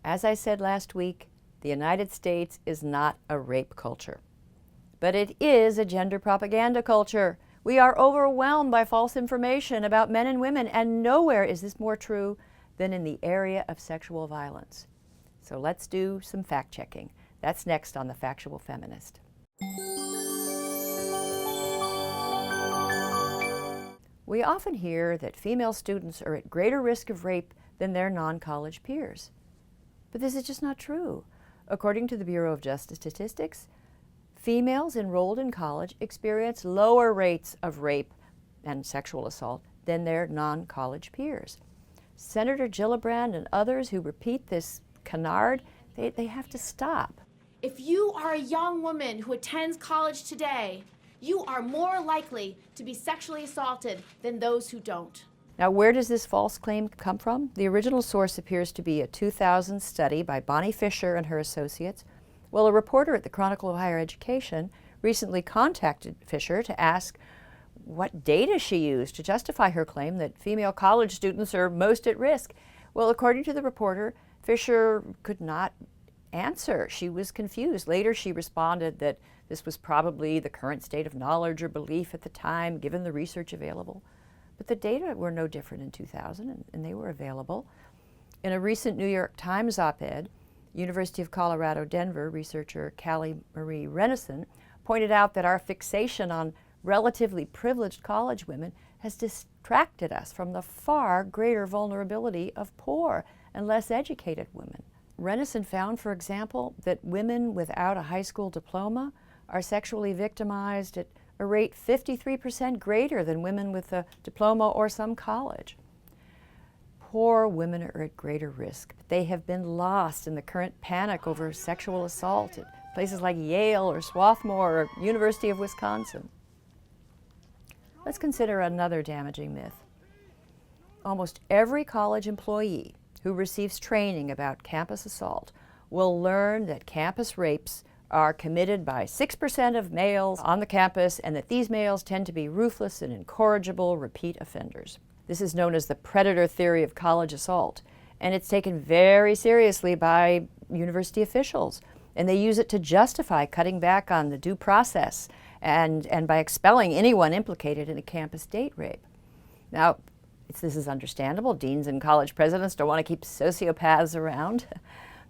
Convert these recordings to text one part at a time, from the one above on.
As I said last week, the United States is not a rape culture, but it is a gender propaganda culture. We are overwhelmed by false information about men and women, and nowhere is this more true than in the area of sexual violence. So let's do some fact-checking. That's next on The Factual Feminist. We often hear that female students are at greater risk of rape than their non-college peers. But this is just not true. According to the Bureau of Justice Statistics, females enrolled in college experience lower rates of rape and sexual assault than their non-college peers. Senator Gillibrand and others who repeat this canard, they have to stop. If you are a young woman who attends college today, you are more likely to be sexually assaulted than those who don't. Now, where does this false claim come from? The original source appears to be a 2000 study by Bonnie Fisher and her associates. Well, a reporter at the Chronicle of Higher Education recently contacted Fisher to ask what data she used to justify her claim that female college students are most at risk. Well, according to the reporter, Fisher could not answer. She was confused. Later, she responded that this was probably the current state of knowledge or belief at the time, given the research available. But the data were no different in 2000, and they were available. In a recent New York Times op-ed, University of Colorado Denver researcher Callie Marie Renison pointed out that our fixation on relatively privileged college women has distracted us from the far greater vulnerability of poor and less educated women. Renison found, for example, that women without a high school diploma are sexually victimized at a rate 53% greater than women with a diploma or some college. Poor women are at greater risk. They have been lost in the current panic over sexual assault at places like Yale or Swarthmore or University of Wisconsin. Let's consider another damaging myth. Almost every college employee who receives training about campus assault will learn that campus rapes are committed by 6% of males on the campus, and that these males tend to be ruthless and incorrigible repeat offenders. This is known as the predator theory of college assault, and it's taken very seriously by university officials, and they use it to justify cutting back on the due process and by expelling anyone implicated in a campus date rape. Now, this is understandable. Deans and college presidents don't want to keep sociopaths around.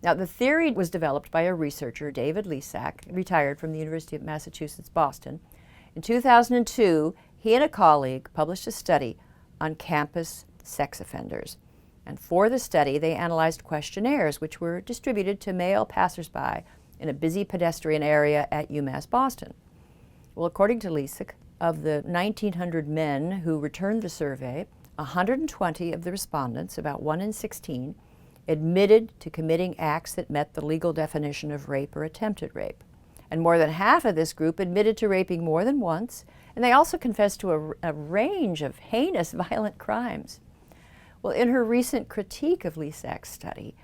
Now, the theory was developed by a researcher, David Lesak, retired from the University of Massachusetts, Boston. In 2002, he and a colleague published a study on campus sex offenders. And for the study, they analyzed questionnaires which were distributed to male passersby in a busy pedestrian area at UMass Boston. Well, according to Lesak, of the 1,900 men who returned the survey, 120 of the respondents, about 1 in 16, admitted to committing acts that met the legal definition of rape or attempted rape. And more than half of this group admitted to raping more than once, and they also confessed to a range of heinous violent crimes. Well, in her recent critique of Lesak's study,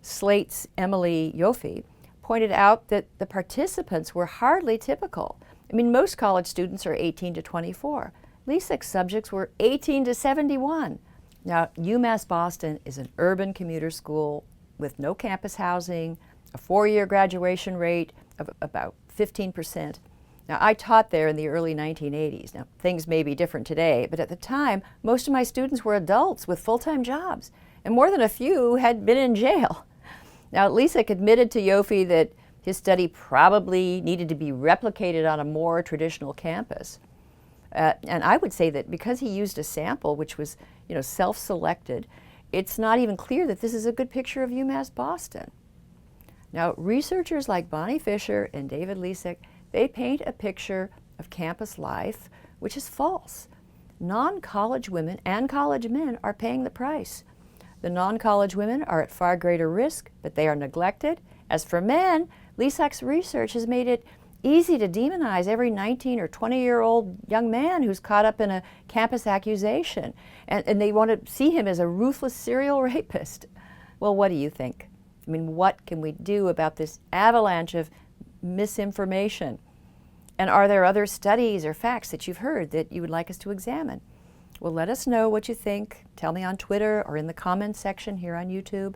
Slate's Emily Yoffe pointed out that the participants were hardly typical. I mean, most college students are 18 to 24. Lesak's subjects were 18 to 71. Now, UMass Boston is an urban commuter school with no campus housing, a 4-year graduation rate of about 15%. Now, I taught there in the early 1980s. Now, things may be different today, but at the time, most of my students were adults with full-time jobs, and more than a few had been in jail. Now, Lesak admitted to Yoffe that his study probably needed to be replicated on a more traditional campus. And I would say that because he used a sample which was, self-selected, it's not even clear that this is a good picture of UMass Boston. Now, researchers like Bonnie Fisher and David Lesak, they paint a picture of campus life which is false. Non-college women and college men are paying the price. The non-college women are at far greater risk, but they are neglected. As for men, Lesak's research has made it easy to demonize every 19 or 20-year-old young man who's caught up in a campus accusation, and they want to see him as a ruthless serial rapist. Well, what do you think? I mean, what can we do about this avalanche of misinformation? And are there other studies or facts that you've heard that you would like us to examine? Well, let us know what you think. Tell me on Twitter or in the comments section here on YouTube.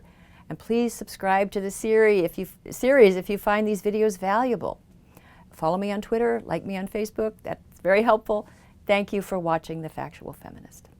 And please subscribe to the series if you find these videos valuable. Follow me on Twitter, like me on Facebook. That's very helpful. Thank you for watching The Factual Feminist.